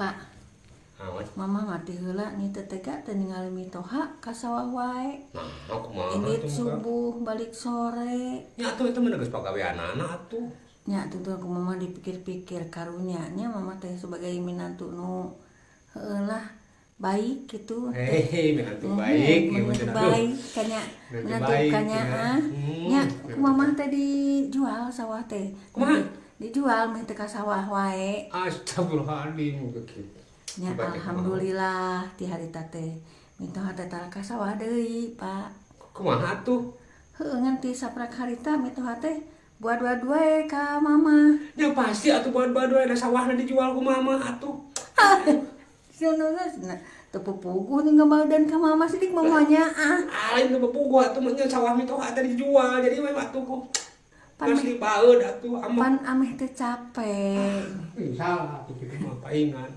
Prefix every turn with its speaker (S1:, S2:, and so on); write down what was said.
S1: Pak, mama mati heula nih tetega teh ningali mitoha ka sawah wae.
S2: Nah, kumaha
S1: Indit
S2: atuh
S1: subuh balik sore.
S2: nya atuh eta mah geus pagaweanana atuh.
S1: Nya tuh aku mama dipikir-pikir karunya nya mama teh sebagai minantu nu heueuh lah baik gitu teh.
S2: Minantu baik
S1: Minantu baik kanya minantu kanya nya ku mama teh dijual sawah teh.
S2: Kumaha?
S1: Dijual meh teh ka sawah wae.
S2: Astagfirullahaladzim gitu.
S1: Ya alhamdulillah ti harita teh mitoha teh tara ka sawah deui, Pak.
S2: Kumaha atuh?
S1: Heueuh ngan ti saprak harita mitoha teh buat dua-dua ka mama.
S2: Ya pasti atuh buat ada sawahna dijual ku mama atuh.
S1: Cenah teu pupuguh tinggal badan ka mama sidik mamanya
S2: Lain teu pupuguh atuh mah nya sawah mitoha teh dijual jadi mah atuh ku. Geus dibaeud atuh
S1: pan ameh teh capek.
S2: Salah atuh kitu mah paingan.